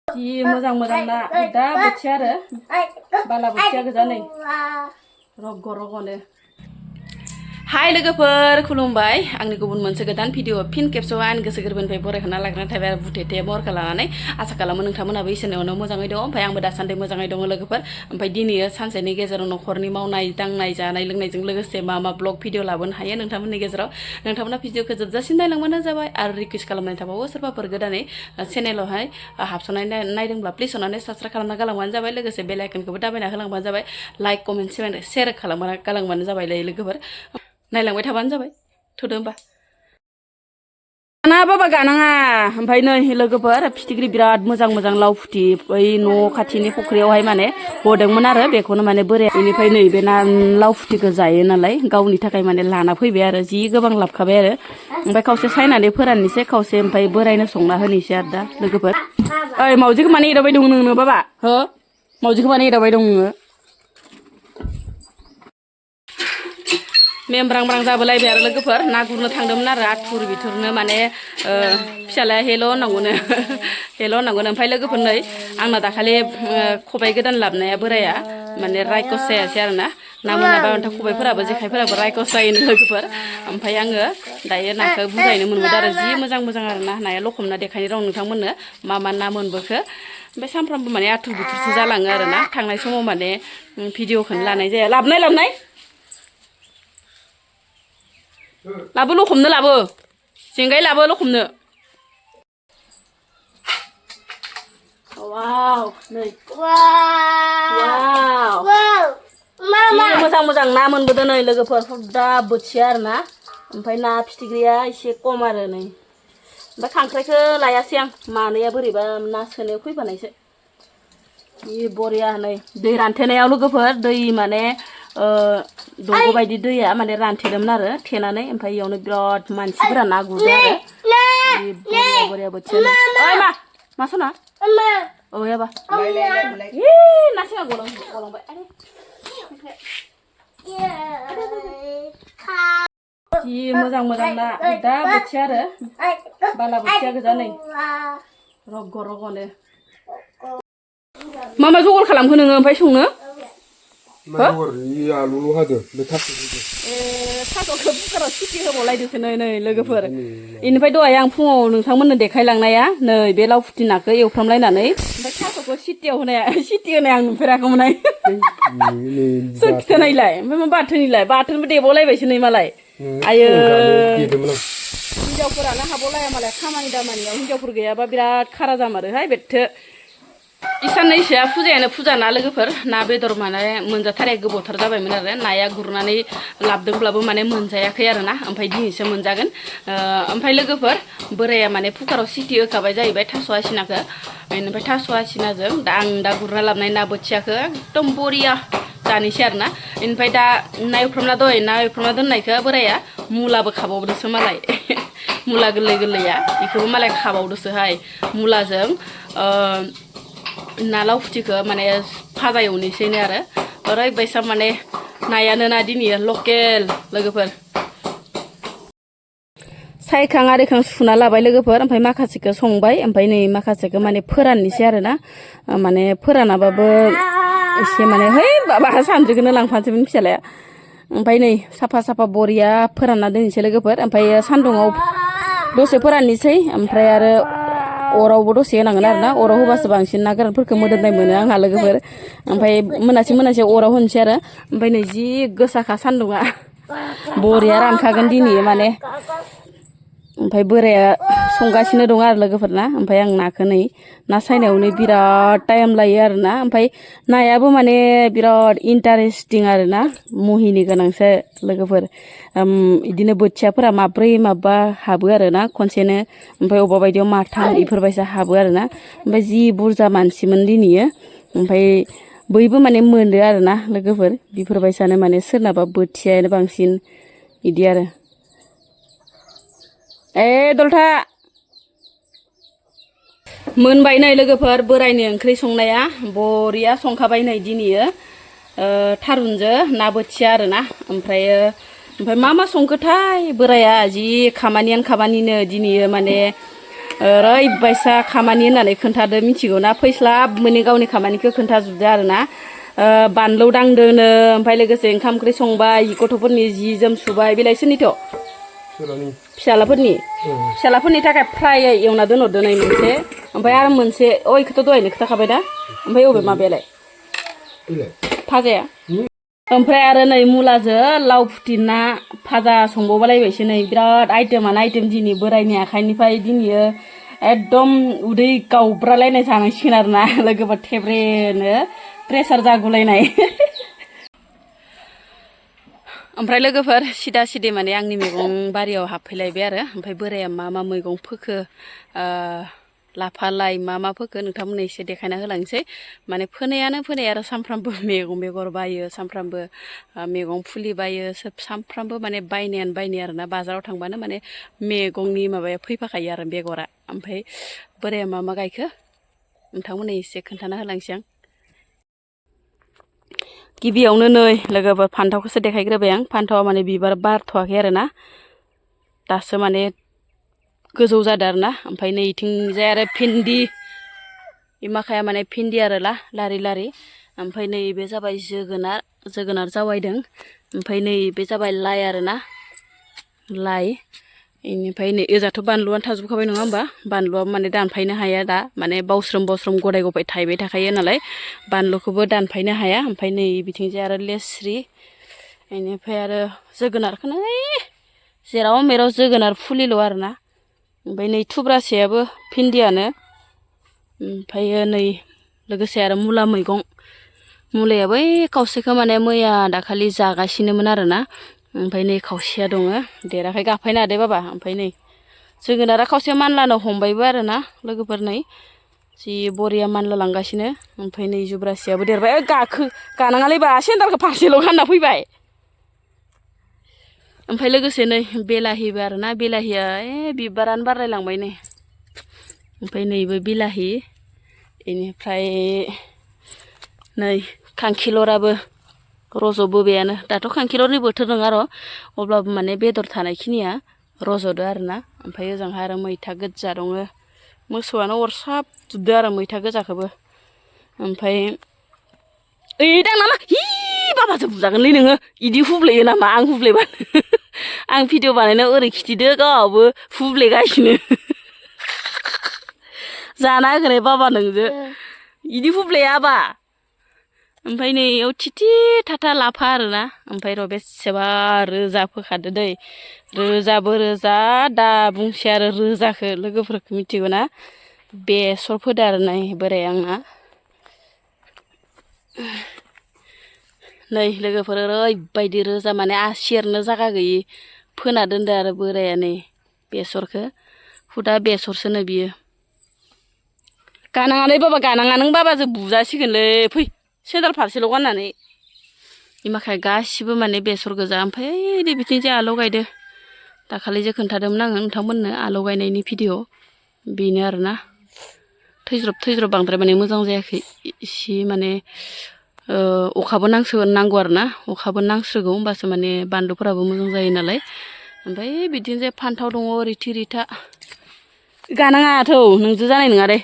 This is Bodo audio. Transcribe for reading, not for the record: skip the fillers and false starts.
जि मोजां मोजां ना दा बोथिया आरो बाला बोथिया गोजा नै रग' रग'नो हाय लोगोफोर खुलुमबाय आंनि गुबुन मोनसे गोदान भिडिअ फिन खेबसेयाव आंनि गोसो गोरबोनिफ्राय बरायखाना लाग्रोनाय थाबाय आरो बुथेथे महरखौ लानानै आसा खालामो नोंथांमोनाबो इसोरनि उनाव मोजाङै दं ओमफ्राय आंबो दासान्दि मोजाङै दङ लोगोफोर ओमफ्राय दिनै सानसेनि गेजेराव न'खरनि मावनाय दांनाय जानाय लोंनायजों लोगोसे मा ब्लग भिडिअ लाबोनो हायो नोंथांमोननि गेजेराव नोंथांमोना भिडिअखौ जोबजासिम नायलांबानो जाबाय आरो रिकुवेस्ट खालामनाय थाबावो सोरबाफोर गोदानै चेनेलावहाय हाबस'नाय नायदोंब्ला प्लिज अननानै साबस्क्राइब खालामना गालांबानो जाबाय लोगोसे बेल आइकनखौबो दाबायना होलांबानो जाबाय लाइक कमेन्ट शेयार खालामना गालांबानो जाबाय लोगोफोर नायलांबाय थाबानो जाबाय थुदो होमबा गाना बाबा गानाङा ओमफ्राय नै लोगोफोर फिथिख्रि बिराद मोजां मोजां लाव फुथि बै न' खाथिनि फुख्रियावहाय माने हदोंमोन आरो बेखौनो माने बोराया बेनिफ्राय नैबे ना लाव फुथिखौ जायो नालाय गावनि थाखाय माने लाना फैबाय आरो जि गोबां लाबखाबाय आरो ओमफ्राय खावसे सायनानै फोराननोसै खावसे ओमफ्राय बोरायनो संना होनोसै आरो दा लोगोफोर ओइ मावजिखौ माने एदावबाय दं नोंनो बाबा हो मावजिखौ माने एदावबाय दं नोङो मेमब्रां जाबोलायबाय आरो लोगोफोर ना गुरनो थांदोंमोन आरो आथुर बिथुरनो माने फिसालाया हेल' होननांगौनो हेल' होननांगौनो ओमफ्राय लोगोफोर नै आंना दाखालि खबाइ गोदान लाबोनाया बोराया माने रायकस जायासै आरो ना मोनाबा ओमफ्राय खबाइफोराबो जेखाइफोराबो रायकस जायोनो लोगोफोर ओमफ्राय आङो दायो नाखौ बुजायनो मोनबोदों आरो जि मोजां मोजां आरो ना नाया लखबना देखायनो दं नोंथांमोननो मा ना मोनबोखो ओमफ्राय सानफ्रामबो माने आथुर बिथुरसो जालाङो आरो ना थांनाय समाव माने भिडिअखौनो लानाय जाया लाबोनाय लाबो लखबनो लाबो जेंगाय लाबो लखबनो वाव नै वाव मोजां मोजां ना मोनबोदों नै लोगोफोर दा बोथिया आरो ना ओमफ्राय ना फिथिख्रिया एसे खम आरो नै ओमफ्राय खांख्राइखौ लायासै आं मानैया बोरैबा ना सोनायाव फैफानायसो जि बरिया नै दै रानथेनायाव लोगोफोर दै माने दंग' बायदि दैया माने रानथेदोंमोन आरो थेनानै ओमफ्राय इयावनो बिराद मानसिफोरा ना गुरदो आरो जि बरिया बरिया बोथिया ओइ मा सना औ याबा ना सिङा गलांबाय जि मोजां मोजां ना दा बोथिया आरो बाला बोथिया गोजा नै रग' रग'नो मा जगार खालामखो नोङो ओमफ्राय संनो आलुल' हादो थास'खौ कुकाराव सिटि होबावलायदोसो नै लोगोफोर बेनिफ्राय दहाय आं फुङाव नोंथांमोननो देखायलांनाया नै बे लाव फुथि नाखौ एवफ्रामलायनानै ओमफ्राय थास'खौ सिटि होनाय आं नुफेराखैमोन सोर खिथानायलाय ओमफ्राय मा बाथोनबो देबावलायबायसो नै मालाय आयो हिनजावफोरानो हाबावलाया मालाय खामानि दामानियाव हिनजावफोर गैयाबा बिराद खारा जामारोहाय बेथो इसाननैसोआ फुजायानो फुजा ना लोगोफोर ना बेदर माने मोनजाथारनाया गोबावथार जाबायमोन आरो नाया गुरनानै लाबोदोंब्लाबो माने मोनजायाखै आरो ना ओमफ्राय दिनैसो मोनजागोन ओमफ्राय लोगोफोर बोराया माने कुकाराव सिटि होखाबाय जाहैबाय थास' आसिनाखौ बेनिफ्राय थास' आसिनाजों आं दा गुरना लाबोनाय ना बोथियाखौ एकदम बरिया जानोसै आरो ना बेनिफ्राय दा ना एवफ्रामना दोननायखौ बोराया मुलाबो खाबावदोसो मालाय मुला गोरलै गोरलैया बेखौबो मालाय खाबावदोसोहाय मुलाजों ना लाव फुथिखौ माने फाजा एवनोसैनो आरो ओरैबायसा माने नायानो ना दिनै लकेल लोगोफोर सायखां आरिखां सुना लाबाय लोगोफोर ओमफ्राय माखासेखौ संबाय ओमफ्राय नै माखासेखौ माने फोराननोसै आरो ना माने फोरानाबाबो एसे माने है बाबा सानद्रिखौनो लांफानोसैमोन फिसालाया ओमफ्राय नै साफा बरिया फोरानना दोननोसै लोगोफोर ओमफ्राय सान्दुङाव दसे फोराननोसै ओमफ्राय आरो अरावबो दसे होनांगोन आरो ना अराव होबासो बांसिन ना गोरानफोरखौ मोदोमनाय मोनो आंहा लोगोफोर ओमफ्राय मोनासे अराव होनोसै आरो ओमफ्राय नै जि गोसाखा सान्दुङा बरिया रानखागोन दिनै माने ओमफ्राय बोराया संगासिनो दं आरो लोगोफोर ना ओमफ्राय आं नाखौ नै ना सायनायावनो बिराद टाइम लायो आरो ना ओमफ्राय नायाबो माने बिराद इन्टारेस्टिं आरो ना मुहिनि गोनांसो लोगोफोर बिदिनो बोथियाफोरा माब्रै माबा हाबो आरो ना खनसेनो ओमफ्राय अबेबा बायदियाव माथाम बेफोरबायसा हाबो आरो ना ओमफ्राय जि बुरजा मानसिमोन दिनैयो ओमफ्राय बयबो माने मोनो आरो ना लोगोफोर बेफोरबायसानो माने सोरनाबा बोथियानो बांसिन बिदि आरो दलथा मोनबाय नै लोगोफोर बोरायनि ओंख्रि संनाया बरिया संखाबाय नै दिनैयो थारुनजों ना बोथिया आरो ना ओमफ्राय मा संखोथाय बोराया जि खामानियानो दिनैयो माने ओरैबायसा खामानि होननानै खोन्थादो मिथिगौ ना फैस्लाब माने गावनि खामानिखौ खोन्थाजोबदो आरो ना बानलु दांदोनो ओमफ्राय लोगोसे ओंखाम ओंख्रि संबाय गथ'फोरनि जि जोम सुबाय बेलाय सोरनिथ' फिसालाफोरनि थाखाय फ्राय एवना दोनहरदो नै मोनसे ओमफ्राय आरो मोनसे इखौथ' दहायनो खोथाखाबाय दा ओमफ्राय अबे माबायालाय फाजाया ओमफ्राय आरो नै मुलाजों लाव फुथि ना फाजा संबावबालायबायसो नै बिराद आइटेमानो आइटेम दिनै बोरायनि आखाइनिफ्राय दिनैयो एकदम उदै गावब्रालायनाय जानांसिगोन आरो ना लोगोफोर थेब्रेनो प्रेसार जागुलायनाय ओमफ्राय लोगोफोर सिदा सिदि माने आंनि मैगं बारियाव हाबफैलायबाय आरो ओमफ्राय बोराया मा मा मैगं फोखो लाफा लाइ मा फोखो नोंथांमोननो एसे देखायना होलांसै माने फोनायानो फोनाय आरो सानफ्रामबो मैगं बेगर बायो सानफ्रामबो मैगं फुलि बायो सानफ्रामबो माने बायनायानो बायनाय आरो ना बाजाराव थांबानो माने मैगंनि माबाया फैफाखायो आरो बेगरा ओमफ्राय बोराया मा गायखो नोंथांमोननो एसे खोन्थाना होलांसै आं गिबियावनो नै लोगोफोर फान्थावखौसो देखायग्रोबाय आं फान्थावा माने बिबार बारथ'वाखै आरो ना दासो माने गोजौ जादों आरो ना ओमफ्राय नैथिंजाय आरो भिन्दि माखाया माने भिन्दि आरो लारि लारि ओमफ्राय नैबे जाबाय जोगोनार जावायदों ओमफ्राय नैबे जाबाय लाइ आरो ना लाइ बेनिफ्राय नै ओजाथ' बानलुआनो थाजोबखाबाय नङा होमबा बानलुआ माने दानफायनो हाया दा माने बावस्रोम गदाय गफाय थायबाय थाखायो नालाय बानलुखौबो दानफायनो हाया ओमफ्राय नै बिथिंजाय आरो लेस्रि बेनिफ्राय आरो जोगोनारखौनो जेराव मेराव जोगोनार फुलिल' आरो ना ओमफ्राय नै थुब्रासेयाबो भिन्दियानो ओमफ्रायो नै लोगोसे आरो मुला मैगं मुलाया बै खावसेखौ माने मैया दाखालि जागासिनोमोन आरो ना ओमफ्राय नै खावसेया दङ देराखै गाफायनो हादे बाबा ओमफ्राय नै जोगोनारा खावसेया मानलानो हमबायबो आरो ना लोगोफोर नै जि बरिया मानला लांगासिनो ओमफ्राय नै जुब्रासेयाबो देरबाय गानाङालै बा सेन्दालखौ फारसेल' गानना फैबाय ओमफ्राय लोगोसे नै बेलाहिबो आरो ना बेलाहिया बिबारानो बारलायलांबाय नै ओमफ्राय नैबो बिलाहि बेनिफ्राय नै खांखिलराबो रज'बोबायानो दाथ' खांखिलरनि बोथोर नङा र' अब्लाबो माने बेदर थानायखिनिया रज'दो आरो ना ओमफ्राय ओजोंहाय आरो मैथा गोजा दङ मोसौआनो अरसाबजोबदो आरो मैथा गोजाखौबो ओमफ्राय दां नामा हि बाबाजों बुजागोनलै नोङो इदि हुब्लेयो नामा आं हुब्लेबानो आं भिडिअ बानायनायाव ओरै खिथिदो गावहाबो हुब्लेगासिनो जाना होगोन बाबा नोंजो इदि हुब्लेयाबा ओमफ्राय नै इयाव थिथि थाथा लाफा आरो ना ओमफ्राय र' बेसेबा रोजा फोखादो दै रोजाबो रोजा दा बुंसै आरो रोजाखौ लोगोफोरखौ मिथिगौ ना बेसर फोदो आरो नै बोराय आंना नै लोगोफोर ओरैबायदि रोजा माने सेरनो जागा गैयि फोना दोनदो आरो बोराया नै बेसरखौ हुदा बेसरसोनो बियो गानाङालै बाबा गानाङा नों बाबाजों बुजासिगोनलै फै सेन्दाल फारसेल' गाननानै इमाखाय गासिबो माने बेसर गोजा ओमफ्राय बिथिंजाय आलौ गायदो दाखालिसो खोन्थादोंमोन आङो नोंथांमोननो आलौ गायनायनि भिडिअ बेनो आरोना थैज्रब बांद्राय माने मोजां जायाखै इसे माने अखाबो नांगौ आरो ना अखाबो नांस्रोगौ होमबासो माने बानलुफोराबो मोजां जायो नालाय ओमफ्राय बिदिनो जे फान्थाव दङ रिथि रिथा गानाङाथ' नोंजो जानाय नङा दे